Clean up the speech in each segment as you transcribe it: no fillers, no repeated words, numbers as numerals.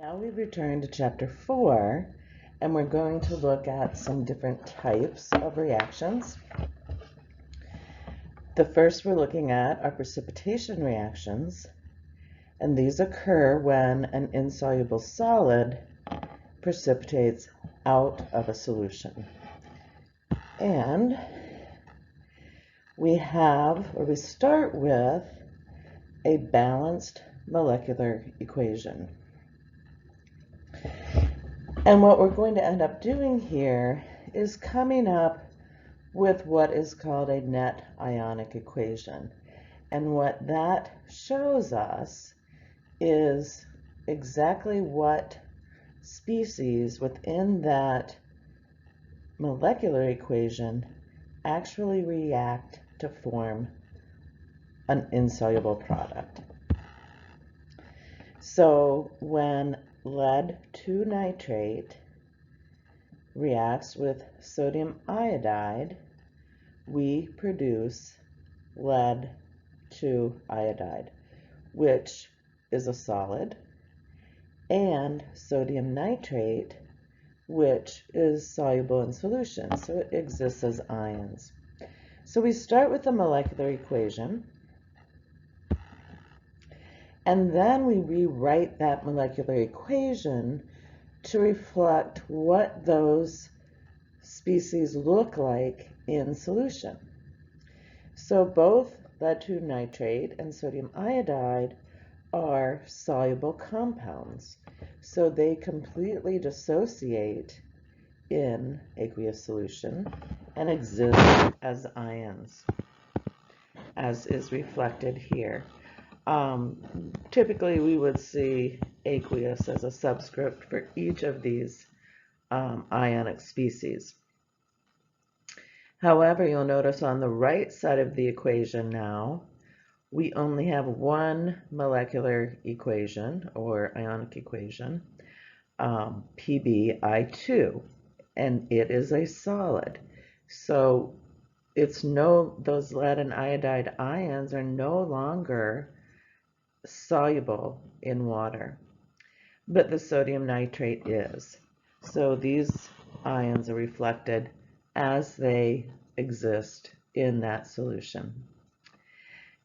Now we've returned to chapter 4, and we're going to look at some different types of reactions. The first we're looking at are precipitation reactions, and these occur when an insoluble solid precipitates out of a solution. And we start with a balanced molecular equation. And what we're going to end up doing here is coming up with what is called a net ionic equation. And what that shows us is exactly what species within that molecular equation actually react to form an insoluble product. So when lead 2 nitrate reacts with sodium iodide, we produce lead 2 iodide, which is a solid, and sodium nitrate, which is soluble in solution, so it exists as ions. So we start with the molecular equation, and then we rewrite that molecular equation to reflect what those species look like in solution. So both lead 2 nitrate and sodium iodide are soluble compounds. So they completely dissociate in aqueous solution and exist as ions, as is reflected here. Typically, we would see aqueous as a subscript for each of these ionic species. However, you'll notice on the right side of the equation now, we only have one molecular equation or ionic equation, PbI2, and it is a solid. So those lead and iodide ions are no longer soluble in water, but the sodium nitrate is. So these ions are reflected as they exist in that solution.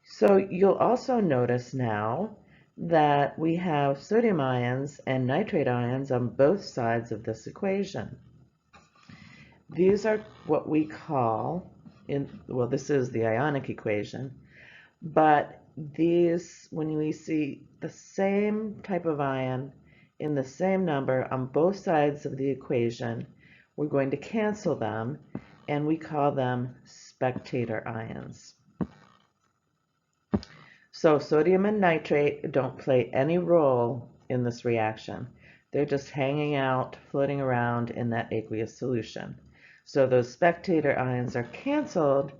So you'll also notice now that we have sodium ions and nitrate ions on both sides of this equation. These are what we call, this is the ionic equation, but these, when we see the same type of ion in the same number on both sides of the equation, we're going to cancel them, and we call them spectator ions. So sodium and nitrate don't play any role in this reaction. They're just hanging out, floating around in that aqueous solution. So those spectator ions are canceled,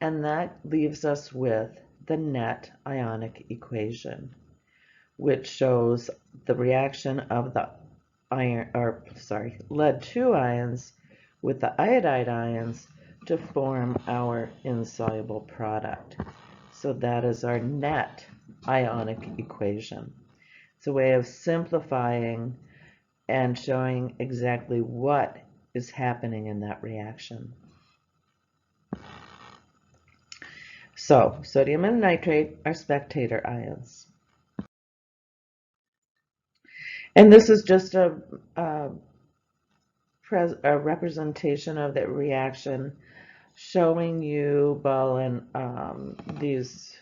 and that leaves us with the net ionic equation, which shows the reaction of the lead 2 ions with the iodide ions to form our insoluble product. So that is our net ionic equation. It's a way of simplifying and showing exactly what is happening in that reaction. So sodium and nitrate are spectator ions. And this is just a representation of that reaction, showing you, these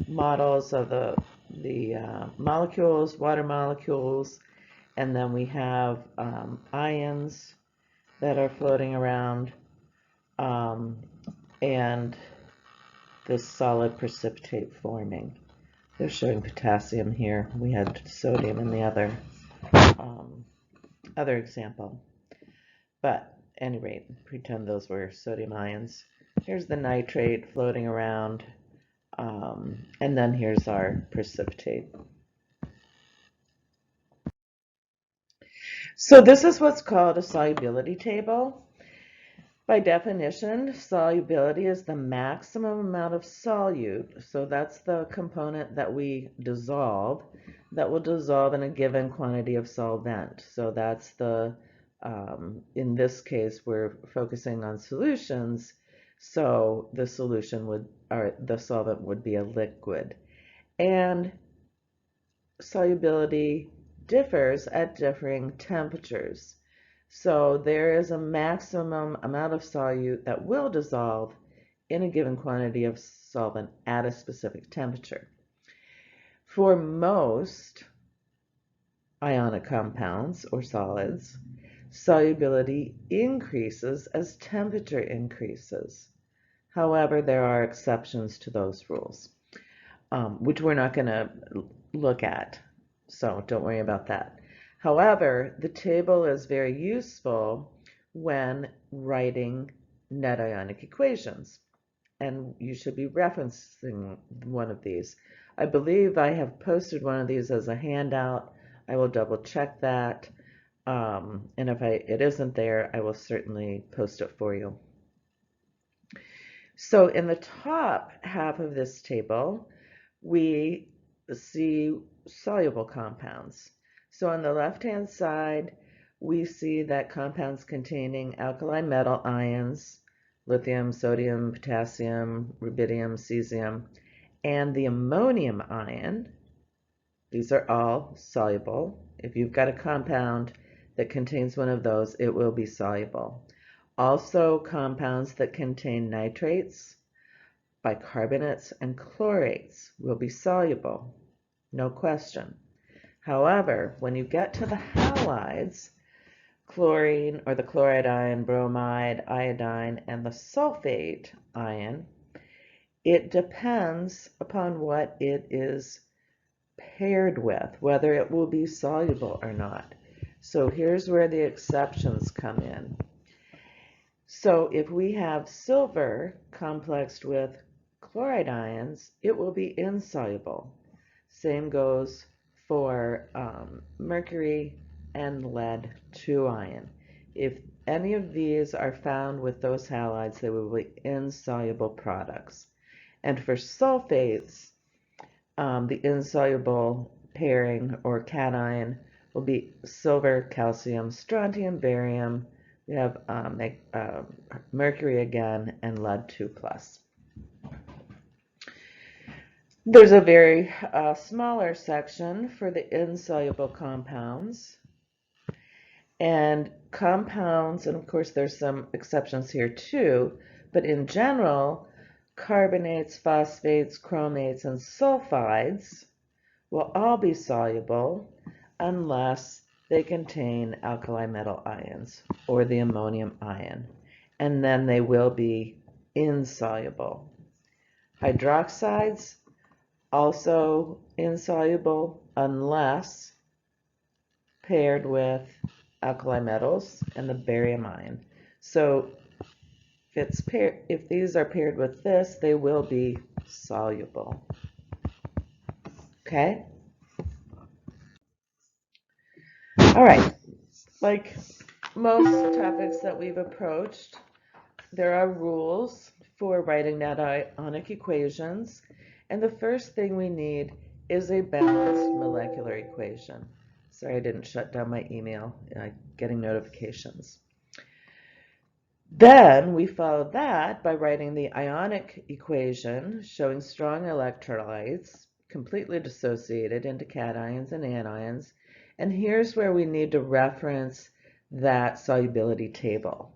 models of the molecules, water molecules, and then we have ions that are floating around, and this solid precipitate forming. They're showing potassium here. We had sodium in the other example. But at any rate, pretend those were sodium ions. Here's the nitrate floating around, and then here's our precipitate. So this is what's called a solubility table. By definition, solubility is the maximum amount of solute, so that's the component that we dissolve, that will dissolve in a given quantity of solvent. So that's in this case, we're focusing on solutions. So the solution would, or the solvent would be a liquid. And solubility differs at differing temperatures. So there is a maximum amount of solute that will dissolve in a given quantity of solvent at a specific temperature. For most ionic compounds or solids, solubility increases as temperature increases. However, there are exceptions to those rules, which we're not going to look at, so don't worry about that. However, the table is very useful when writing net ionic equations, and you should be referencing one of these. I believe I have posted one of these as a handout. I will double check that, and if it isn't there, I will certainly post it for you. So in the top half of this table, we see soluble compounds. So on the left-hand side, we see that compounds containing alkali metal ions, lithium, sodium, potassium, rubidium, cesium, and the ammonium ion, these are all soluble. If you've got a compound that contains one of those, it will be soluble. Also, compounds that contain nitrates, bicarbonates, and chlorates will be soluble, no question. However, when you get to the halides, chlorine or the chloride ion, bromide, iodine, and the sulfate ion, it depends upon what it is paired with, whether it will be soluble or not. So here's where the exceptions come in. So if we have silver complexed with chloride ions, it will be insoluble. Same goes for mercury and lead 2 ion. If any of these are found with those halides, they will be insoluble products. And for sulfates, the insoluble pairing or cation will be silver, calcium, strontium, barium. We have mercury again and lead 2+. There's a very smaller section for the insoluble compounds. And compounds, and of course there's some exceptions here too, but in general, carbonates, phosphates, chromates, and sulfides will all be soluble unless they contain alkali metal ions or the ammonium ion, and then they will be insoluble. Hydroxides also insoluble unless paired with alkali metals and the barium ion. So if these are paired with this, they will be soluble. Okay? All right. Like most topics that we've approached, there are rules for writing net ionic equations, and the first thing we need is a balanced molecular equation. Sorry, I didn't shut down my email, getting notifications. Then we follow that by writing the ionic equation showing strong electrolytes completely dissociated into cations and anions. And here's where we need to reference that solubility table,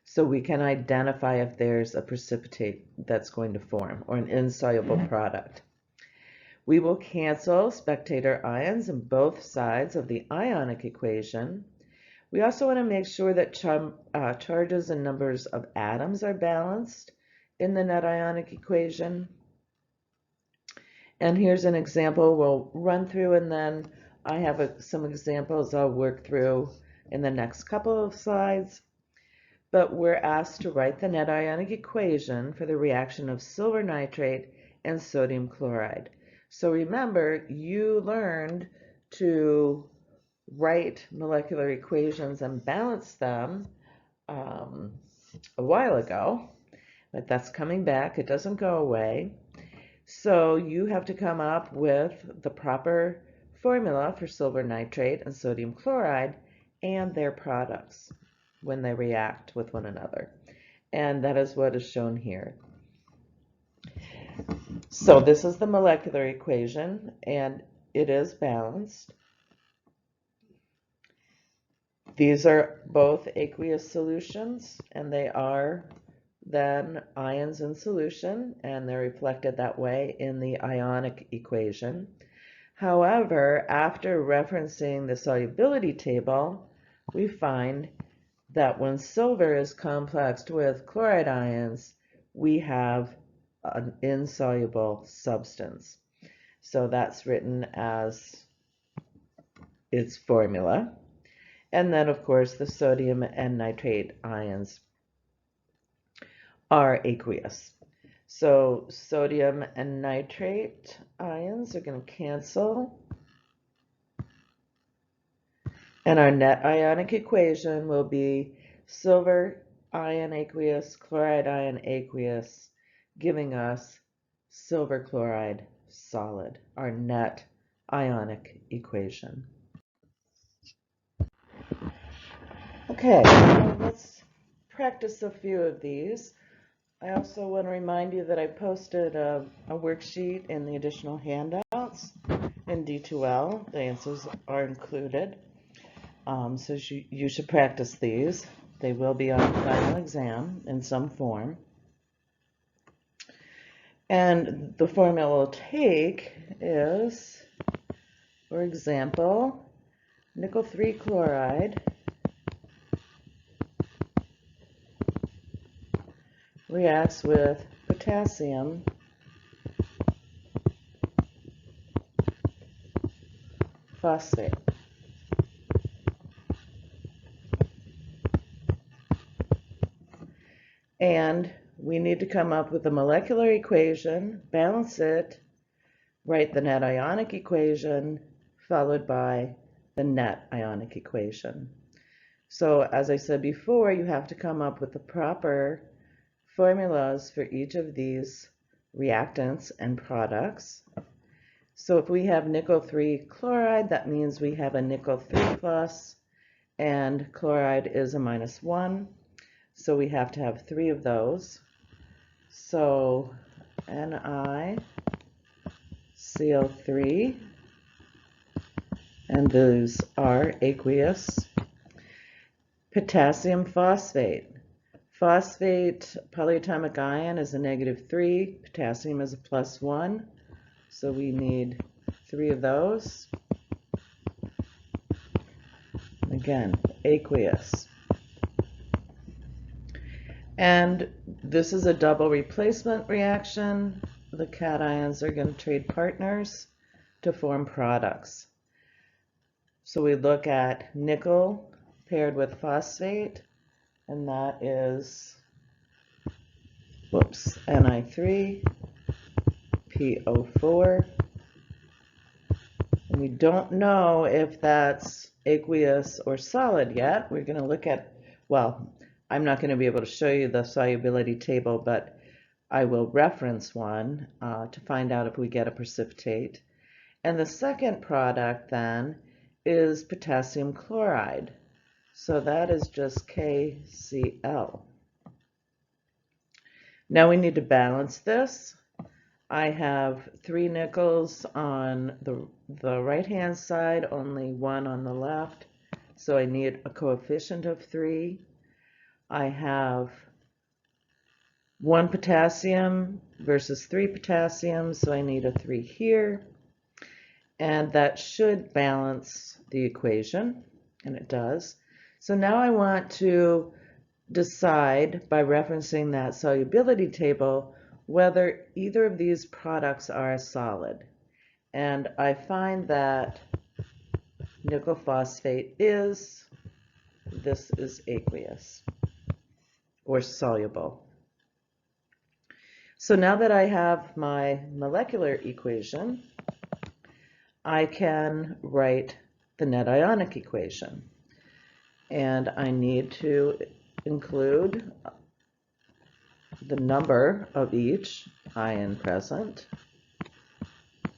so we can identify if there's a precipitate that's going to form or an insoluble product. We will cancel spectator ions on both sides of the ionic equation. We also want to make sure that charges and numbers of atoms are balanced in the net ionic equation. And here's an example we'll run through, and then I have some examples I'll work through in the next couple of slides. But we're asked to write the net ionic equation for the reaction of silver nitrate and sodium chloride. So remember, you learned to write molecular equations and balance them a while ago, but that's coming back. It doesn't go away. So you have to come up with the proper formula for silver nitrate and sodium chloride and their products when they react with one another. And that is what is shown here. So this is the molecular equation, and it is balanced. These are both aqueous solutions, and they are then ions in solution, and they're reflected that way in the ionic equation. However, after referencing the solubility table, we find that when silver is complexed with chloride ions, we have an insoluble substance. So that's written as its formula. And then, of course, the sodium and nitrate ions are aqueous. So sodium and nitrate ions are going to cancel. And our net ionic equation will be silver ion aqueous, chloride ion aqueous, giving us silver chloride solid, our net ionic equation. Okay, let's practice a few of these. I also want to remind you that I posted a worksheet in the additional handouts in D2L. The answers are included. So you should practice these. They will be on the final exam in some form. And the formula we'll take is, for example, nickel 3 chloride reacts with potassium phosphate. And we need to come up with a molecular equation, balance it, write the net ionic equation, followed by the net ionic equation. So as I said before, you have to come up with the proper formulas for each of these reactants and products. So if we have nickel 3 chloride, that means we have a nickel 3 plus, and chloride is a -1. So we have to have 3 of those. So NiCl3, and those are aqueous. Potassium phosphate. Phosphate polyatomic ion is a -3. Potassium is a +1. So we need 3 of those. Again, aqueous. And this is a double replacement reaction. The cations are going to trade partners to form products. So we look at nickel paired with phosphate, and that is, Ni3PO4. And we don't know if that's aqueous or solid yet. We're going to look at, well, I'm not going to be able to show you the solubility table, but I will reference one to find out if we get a precipitate. And the second product then is potassium chloride. So that is just KCl. Now we need to balance this. I have 3 nickels on the right-hand side, only 1 on the left. So I need a coefficient of 3. I have 1 potassium versus 3 potassium, so I need a 3 here. And that should balance the equation, and it does. So now I want to decide, by referencing that solubility table, whether either of these products are a solid. And I find that nickel phosphate is, this is aqueous or soluble. So now that I have my molecular equation, I can write the net ionic equation. And I need to include the number of each ion present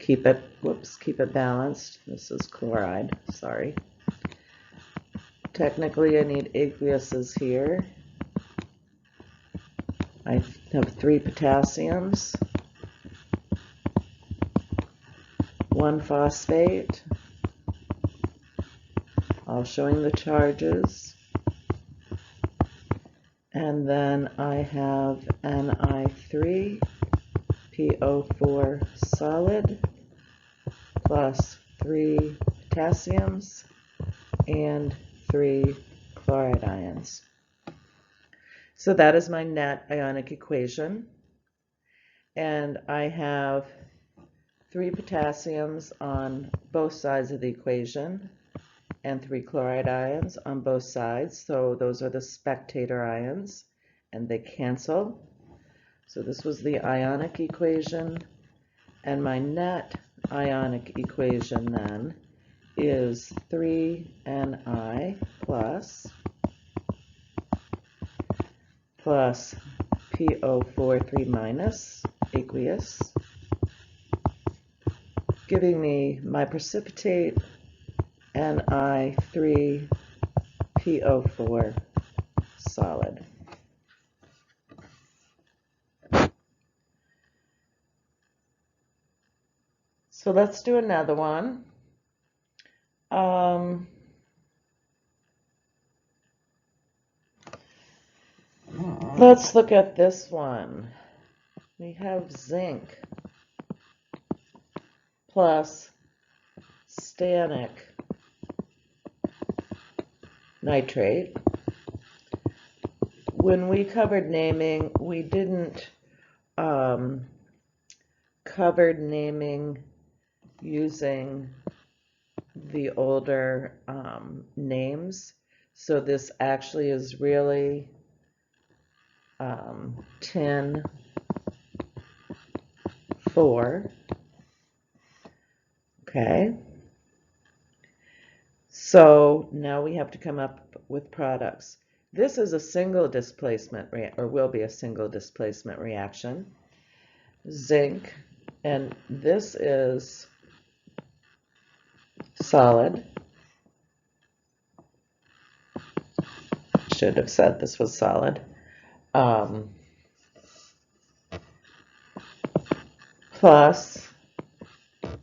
keep it balanced. This is chloride, sorry. Technically, I need aqueuses here. I have 3 potassiums, 1 phosphate, all showing the charges. And then I have Ni3, PO4 solid, plus 3 potassiums and 3 chloride ions. So that is my net ionic equation. And I have 3 potassiums on both sides of the equation and 3 chloride ions on both sides. So those are the spectator ions, and they cancel. So this was the ionic equation, and my net ionic equation then is 3Ni plus PO4 3 minus aqueous, giving me my precipitate Ni3 PO4 solid. So let's do another one. Let's look at this one. We have zinc plus stannic nitrate. When we covered naming, we didn't cover naming using the older names. So this actually is really tin 4. Okay. So now we have to come up with products. This is a single displacement, or will be a single displacement reaction. Zinc, and this is solid. Should have said this was solid. Plus,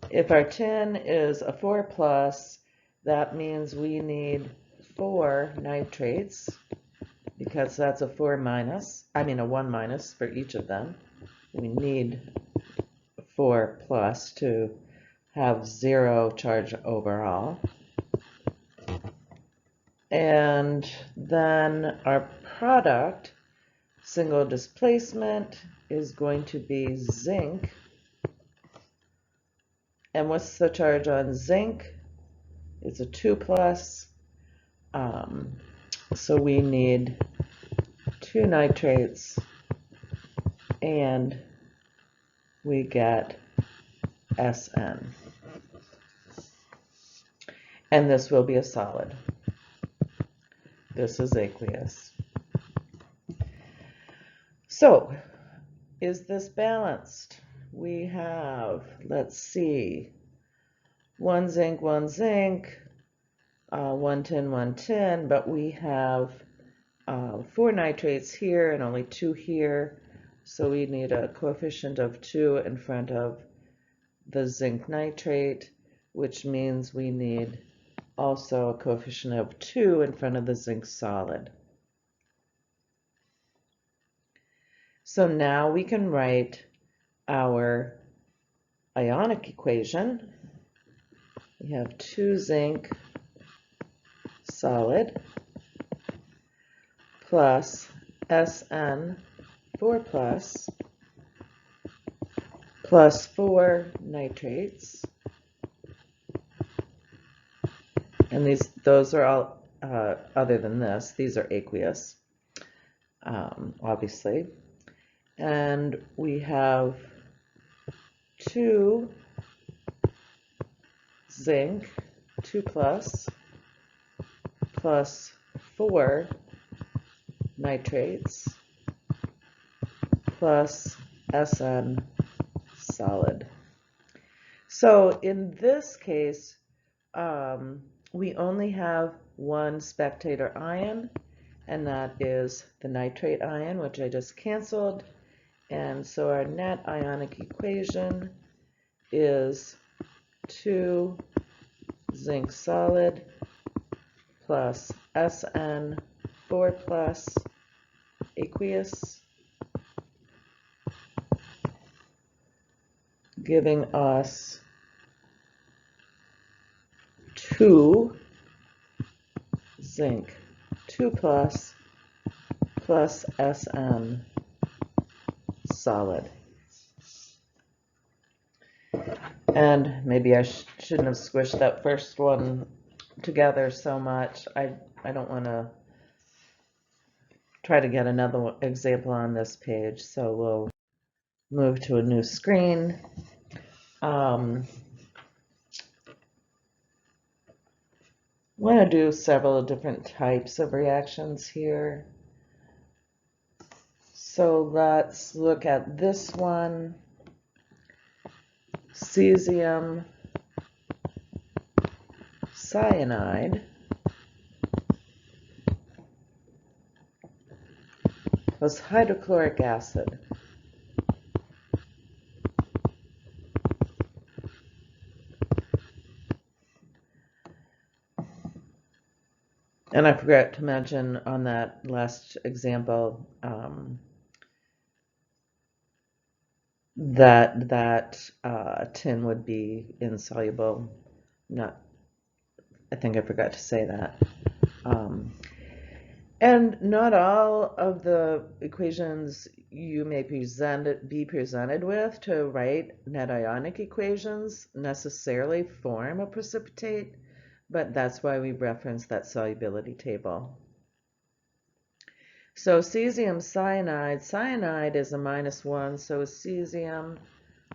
if our tin is a 4 plus, that means we need 4 nitrates, because that's a 4 minus, a 1 minus for each of them. We need 4 plus to have 0 charge overall. And then our product, single displacement, is going to be zinc. And what's the charge on zinc? It's a 2 plus. So we need 2 nitrates, and we get Sn. And this will be a solid. This is aqueous. So, is this balanced? We have, let's see, 1 zinc, 1 zinc, 1 tin, 1 tin, but we have 4 nitrates here and only 2 here. So we need a coefficient of 2 in front of the zinc nitrate, which means we need also a coefficient of 2 in front of the zinc solid. So now we can write our ionic equation. We have 2 zinc solid plus Sn 4 plus 4 nitrates, and those are all other than this, these are aqueous, obviously. And we have 2 zinc 2 plus 4 nitrates plus Sn solid. So in this case, we only have one spectator ion, and that is the nitrate ion, which I just canceled. And so our net ionic equation is 2 zinc solid plus SN 4 plus aqueous, giving us 2 zinc 2 plus plus SN solid. And maybe I shouldn't have squished that first one together so much. I don't want to try to get another example on this page, so we'll move to a new screen. Want to do several different types of reactions here. So let's look at this one. Cesium cyanide plus hydrochloric acid. And I forgot to mention on that last example that tin would be insoluble. I think I forgot to say that. And not all of the equations you may be presented with to write net ionic equations necessarily form a precipitate, but that's why we reference that solubility table. So cesium cyanide is a -1, so is cesium.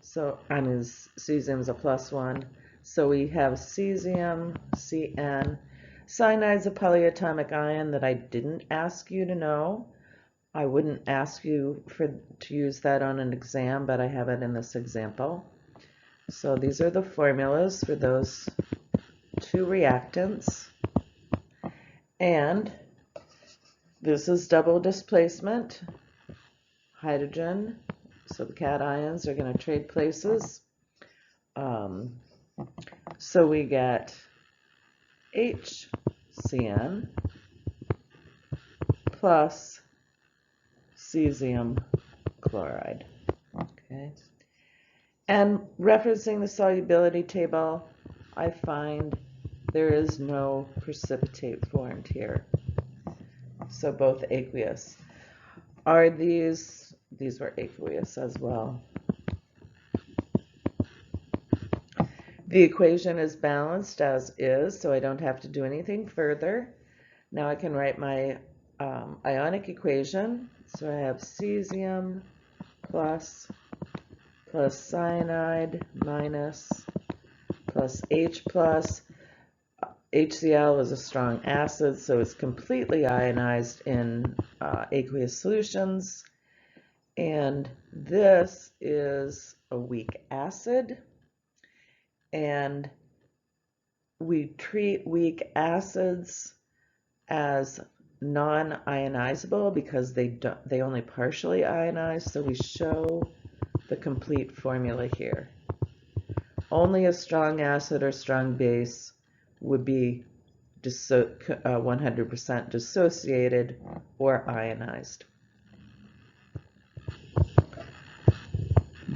So cesium is a +1. So we have cesium, Cn. Cyanide's a polyatomic ion that I didn't ask you to know. I wouldn't ask you to use that on an exam, but I have it in this example. So these are the formulas for those two reactants. And this is double displacement, hydrogen. So the cations are going to trade places. So we get HCN plus cesium chloride. Okay. And referencing the solubility table, I find there is no precipitate formed here. So both aqueous. Are these were aqueous as well. The equation is balanced as is, so I don't have to do anything further. Now I can write my ionic equation. So I have cesium plus cyanide minus plus H plus. HCl is a strong acid, so it's completely ionized in aqueous solutions. And this is a weak acid. And we treat weak acids as non-ionizable because they only partially ionize, so we show the complete formula here. Only a strong acid or strong base would be 100% dissociated or ionized.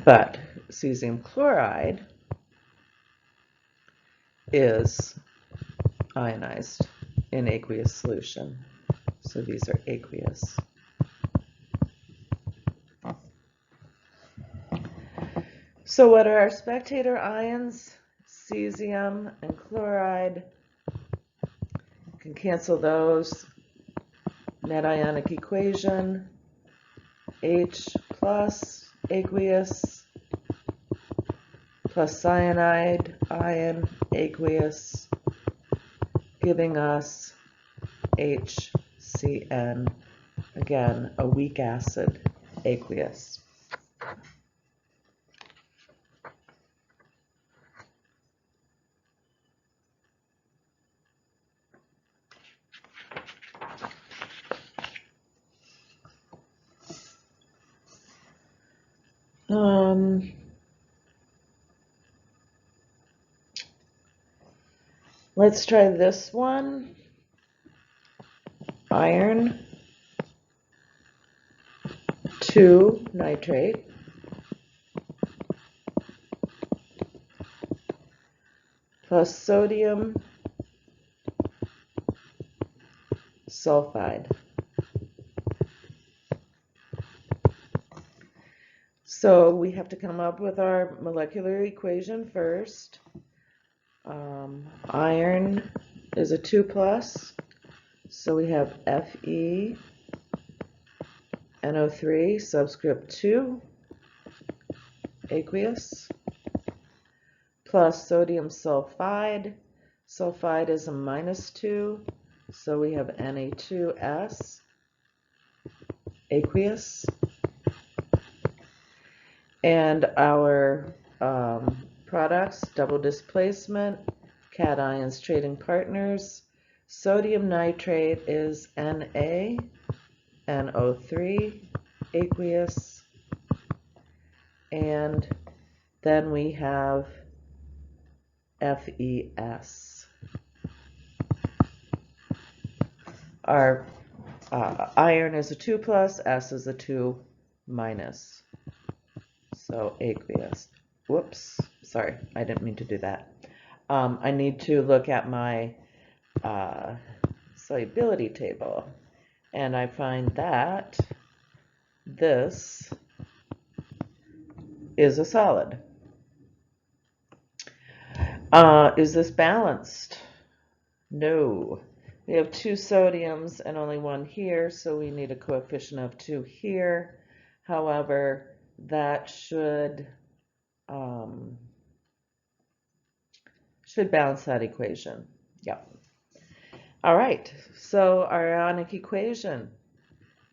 But cesium chloride is ionized in aqueous solution. So these are aqueous. So what are our spectator ions? Cesium and chloride. You can cancel those. Net ionic equation, H plus aqueous plus cyanide ion aqueous, giving us HCN, again, a weak acid, aqueous. Let's try this one. Iron, 2 nitrate, plus sodium sulfide. So we have to come up with our molecular equation first. Iron is a 2 plus, so we have Fe NO3 subscript 2 aqueous plus sodium sulfide. Sulfide is a -2, so we have Na2S aqueous. And our products, double displacement, cations trading partners. Sodium nitrate is NaNO3 aqueous. And then we have FeS. Our iron is a 2 plus, S is a 2 minus. So aqueous. Whoops, sorry, I didn't mean to do that. I need to look at my solubility table, and I find that this is a solid. Is this balanced? No. We have 2 sodiums and only 1 here, so we need a coefficient of 2 here. However, that should balance that equation. Yep. All right, so our ionic equation,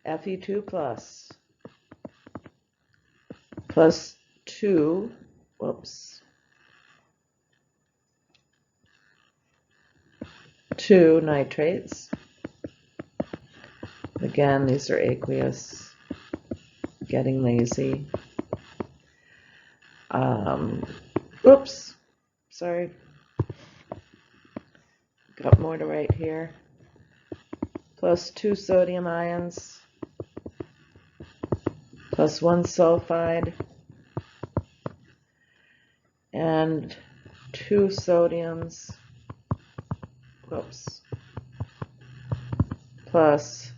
Fe2 plus 2, whoops, 2 nitrates. Again, these are aqueous, getting lazy. Oops, sorry. Got more to write here. Plus 2 sodium ions, plus 1 sulfide, and 2 sodiums, whoops, plus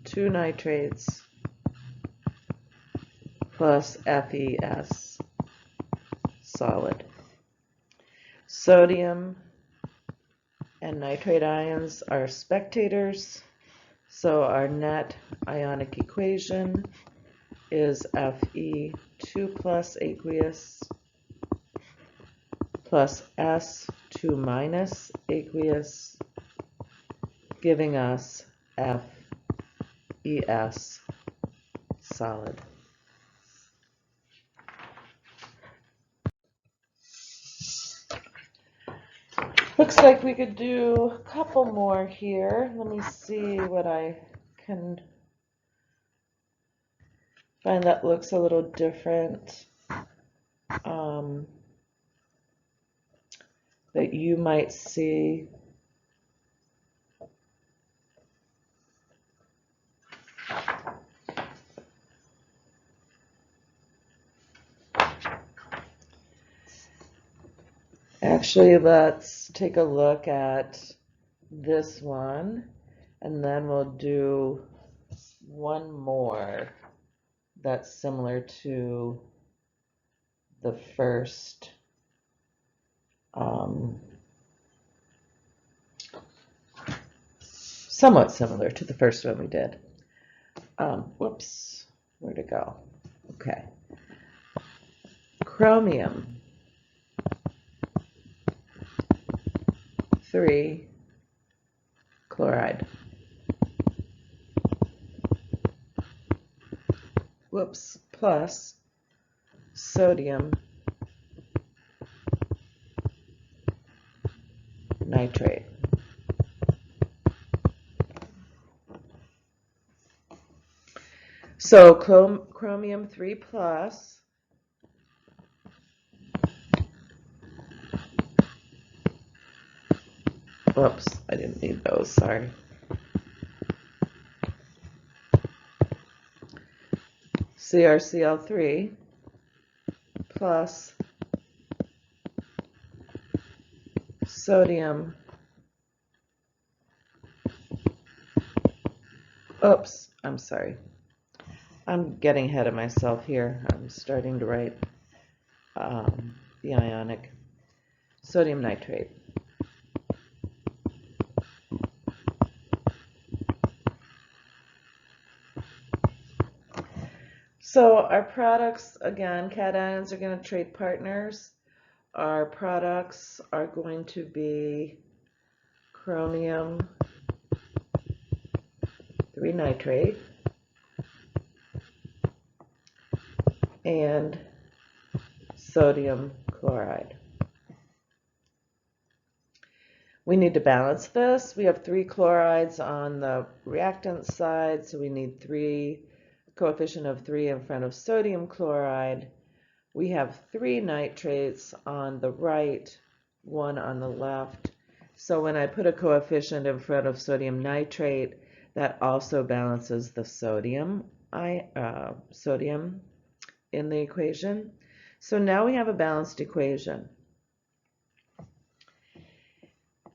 2 nitrates, plus FeS, solid. Sodium and nitrate ions are spectators, so our net ionic equation is Fe2 plus aqueous plus S2 minus aqueous, giving us FeS, solid. Looks like we could do a couple more here. Let me see what I can find that looks a little different, that you might see. Actually, let's take a look at this one, and then we'll do one more that's similar to the first. Somewhat similar to the first one we did. Whoops, where'd it go? Okay. Chromium 3 chloride. Whoops, plus sodium nitrate. So chromium 3 plus Whoops, I didn't need those, sorry. CrCl3 plus sodium. Oops, I'm sorry. I'm getting ahead of myself here. I'm starting to write the ionic sodium nitrate. So our products, again, cations are going to trade partners. Our products are going to be chromium 3 nitrate and sodium chloride. We need to balance this. We have 3 chlorides on the reactant side, so we need coefficient of 3 in front of sodium chloride. We have 3 nitrates on the right, 1 on the left. So when I put a coefficient in front of sodium nitrate, that also balances the sodium in the equation. So now we have a balanced equation.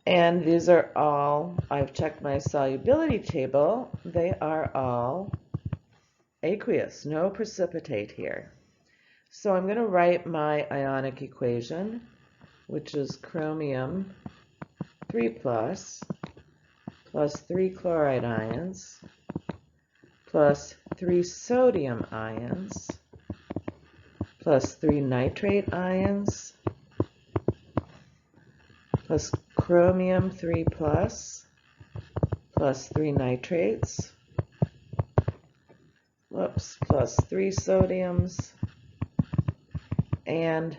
And these are all, I've checked my solubility table, they are all aqueous, no precipitate here. So I'm going to write my ionic equation, which is chromium 3 plus 3 chloride ions plus 3 sodium ions plus 3 nitrate ions plus chromium 3 plus 3 nitrates, plus 3 sodiums and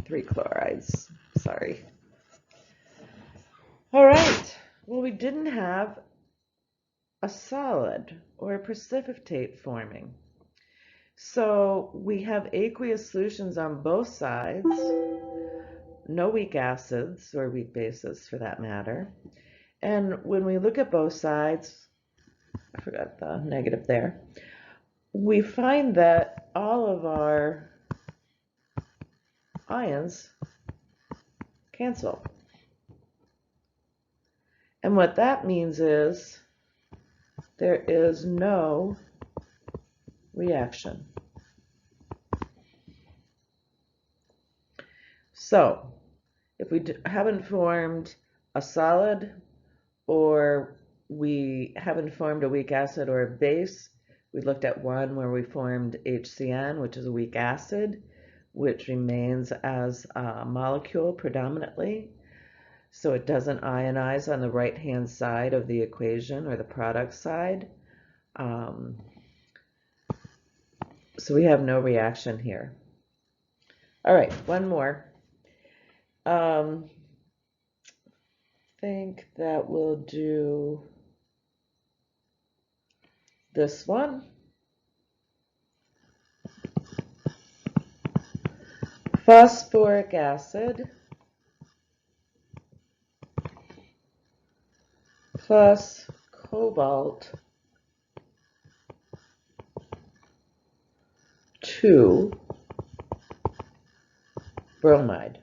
3 chlorides. Sorry. All right. Well, we didn't have a solid or a precipitate forming. So we have aqueous solutions on both sides, no weak acids or weak bases for that matter. And when we look at both sides, I forgot the negative there, we find that all of our ions cancel. And what that means is there is no reaction. So if we haven't formed a solid, or we haven't formed a weak acid or a base, we looked at one where we formed HCN, which is a weak acid, which remains as a molecule predominantly. So it doesn't ionize on the right-hand side of the equation or the product side. So we have no reaction here. All right, one more. Think that we'll do this one. Phosphoric acid plus cobalt 2 bromide.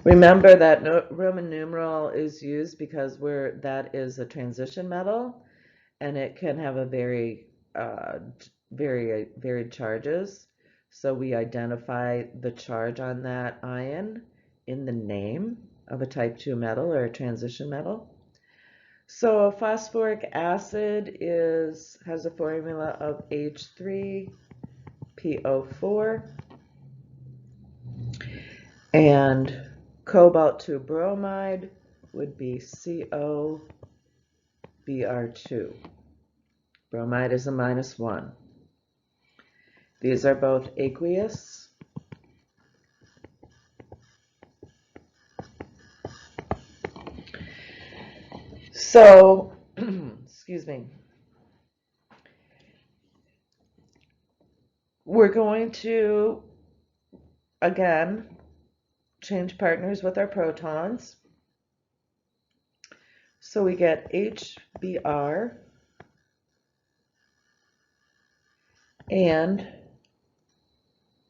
Remember that Roman numeral is used because that is a transition metal, and it can have a very varied charges. So we identify the charge on that ion in the name of a type 2 metal or a transition metal. So phosphoric acid has a formula of H3PO4, and cobalt 2 bromide would be COBr2. Bromide is a -1. These are both aqueous. So, excuse me, we're going to, again, change partners with our protons. So we get HBr and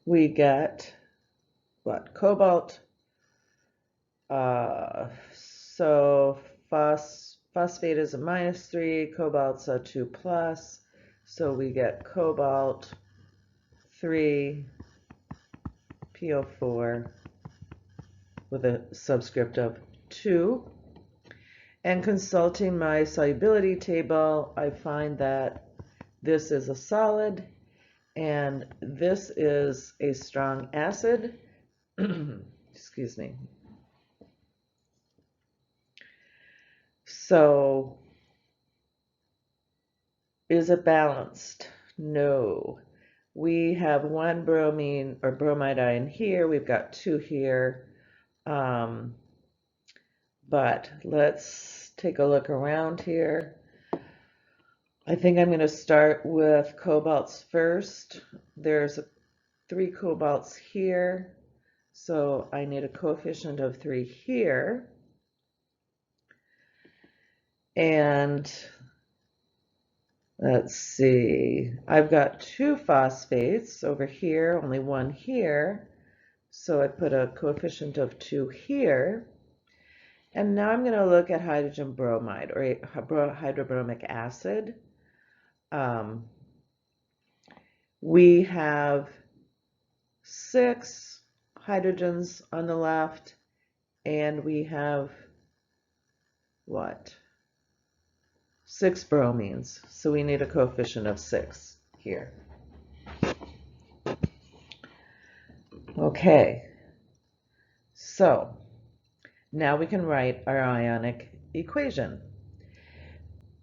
we get what? Cobalt. So phosphate is a -3, cobalt's a 2+, so we get cobalt 3 PO4 with a subscript of 2. And consulting my solubility table, I find that this is a solid and this is a strong acid. Excuse me. So, is it balanced? No. We have one bromine or bromide ion here. We've got 2 here. But let's take a look around here. I think I'm going to start with cobalts first. There's 3 cobalts here, so I need a coefficient of 3 here. And let's see, I've got 2 phosphates over here, only 1 here, so I put a coefficient of 2 here. And now I'm going to look at hydrogen bromide or hydrobromic acid. We have 6 hydrogens on the left, and we have what? 6 bromines. So we need a coefficient of 6 here. Okay, so now we can write our ionic equation.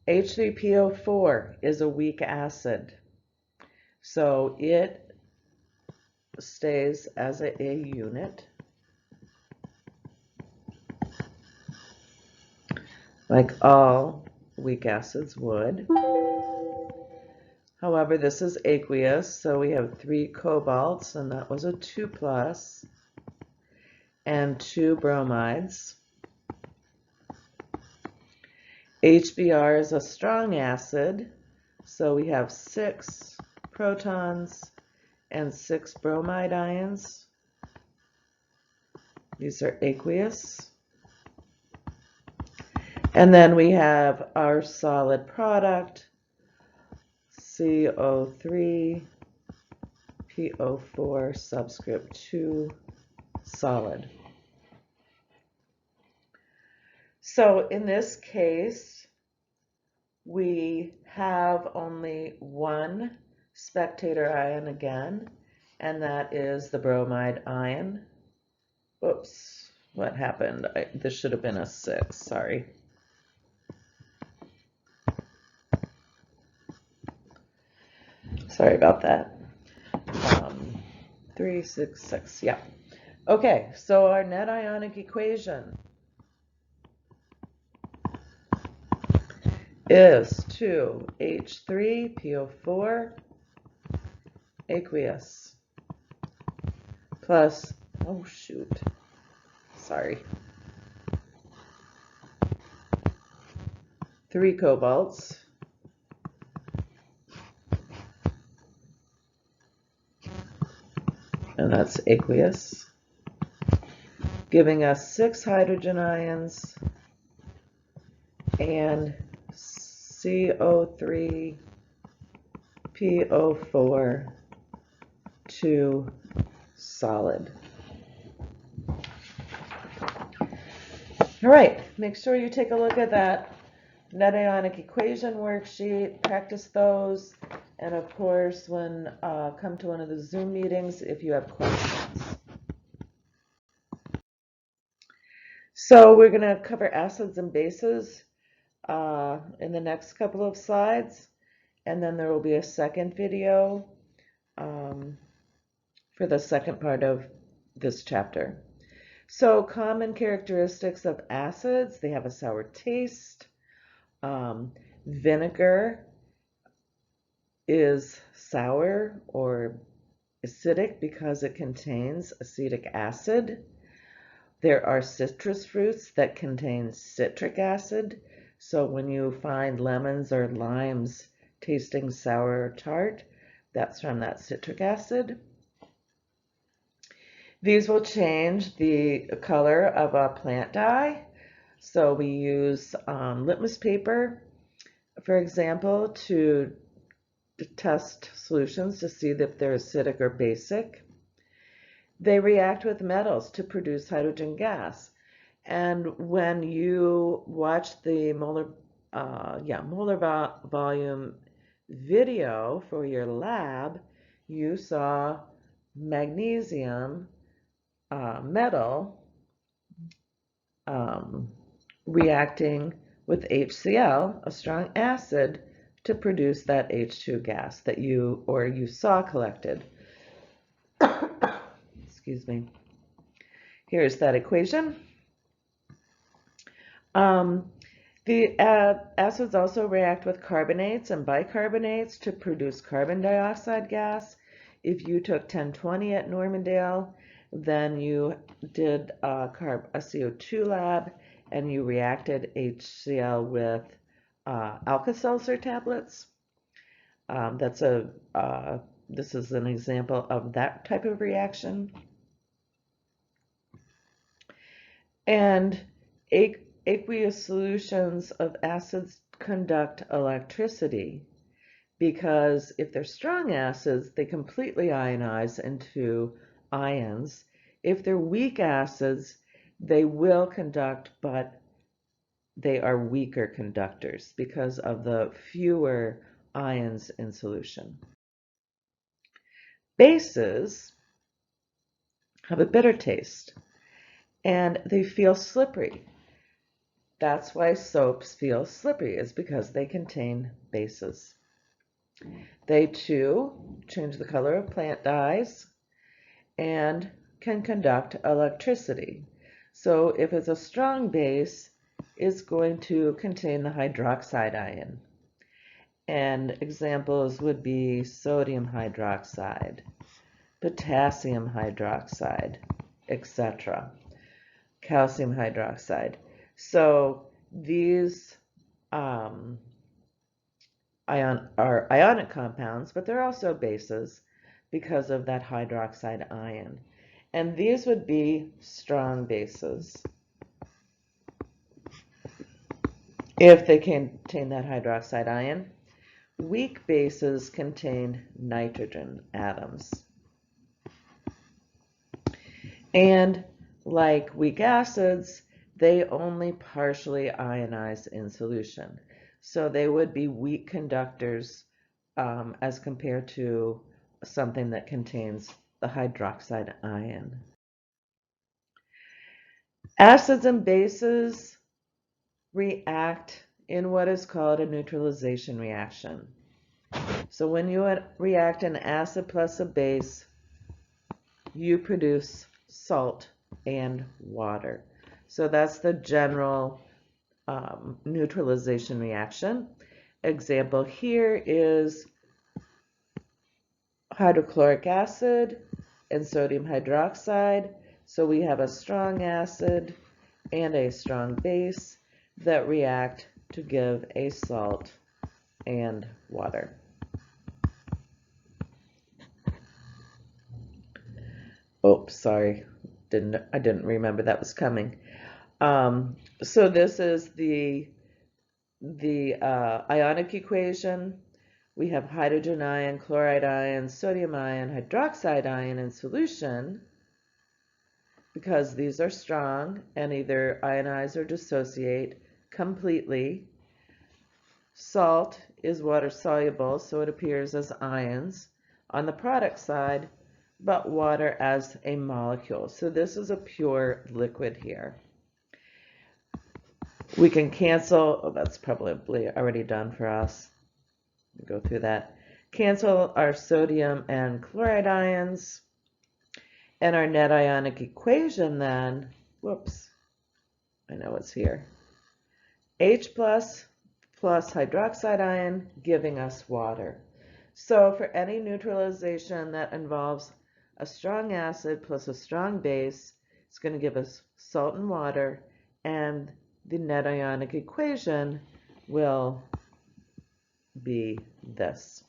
H3PO4 is a weak acid, so it stays as a unit, like all weak acids would. However, this is aqueous, so we have 3 cobalts, and that was a 2+, and 2 bromides. HBr is a strong acid, so we have 6 protons and 6 bromide ions. These are aqueous. And then we have our solid product, CO3, PO4, subscript 2, solid. So in this case, we have only one spectator ion again, and that is the bromide ion. Oops, what happened? This should have been a 6, sorry. Sorry about that. 3, 6, 6, yeah. Okay, so our net ionic equation is 2H3PO4 aqueous plus, oh shoot, sorry, 3 cobalts and that's aqueous, giving us 6 hydrogen ions and CO3 PO4 2 solid. All right, make sure you take a look at that net ionic equation worksheet, practice those, and of course, when come to one of the Zoom meetings if you have questions. So we're going to cover acids and bases in the next couple of slides, and then there will be a second video for the second part of this chapter. So common characteristics of acids: they have a sour taste. Vinegar is sour or acidic because it contains acetic acid. There are citrus fruits that contain citric acid. So when you find lemons or limes tasting sour or tart, that's from that citric acid. These will change the color of a plant dye. So we use litmus paper, for example, to test solutions to see if they're acidic or basic. They react with metals to produce hydrogen gas. And when you watch the molar volume video for your lab, you saw magnesium metal reacting with HCl, a strong acid, to produce that H2 gas that you saw collected. Excuse me. Here's that equation. The acids also react with carbonates and bicarbonates to produce carbon dioxide gas. If you took 1020 at Normandale, then you did a CO2 lab and you reacted HCl with Alka-Seltzer tablets. This is an example of that type of reaction. And aqueous solutions of acids conduct electricity because if they're strong acids, they completely ionize into ions. If they're weak acids, they will conduct, but they are weaker conductors because of the fewer ions in solution. Bases have a bitter taste and they feel slippery. That's why soaps feel slippery, is because they contain bases. They too change the color of plant dyes and can conduct electricity. So if it's a strong base, it's going to contain the hydroxide ion. And examples would be sodium hydroxide, potassium hydroxide, etc., calcium hydroxide. So these are ionic compounds, but they're also bases because of that hydroxide ion. And these would be strong bases if they contain that hydroxide ion. Weak bases contain nitrogen atoms. And like weak acids, they only partially ionize in solution. So they would be weak conductors as compared to something that contains the hydroxide ion. Acids and bases react in what is called a neutralization reaction. So when you react an acid plus a base, you produce salt and water. So that's the general neutralization reaction. Example here is hydrochloric acid and sodium hydroxide. So we have a strong acid and a strong base that react to give a salt and water. Oops, sorry, I didn't remember that was coming. So this is the ionic equation. We have hydrogen ion, chloride ion, sodium ion, hydroxide ion in solution because these are strong and either ionize or dissociate completely. Salt is water soluble, so it appears as ions on the product side, but water as a molecule. So this is a pure liquid here. We can cancel, oh, that's probably already done for us. Go through that. Cancel our sodium and chloride ions. And our net ionic equation then, whoops, I know it's here. H plus hydroxide ion giving us water. So for any neutralization that involves a strong acid plus a strong base, It's going to give us salt and water, and the net ionic equation will be this.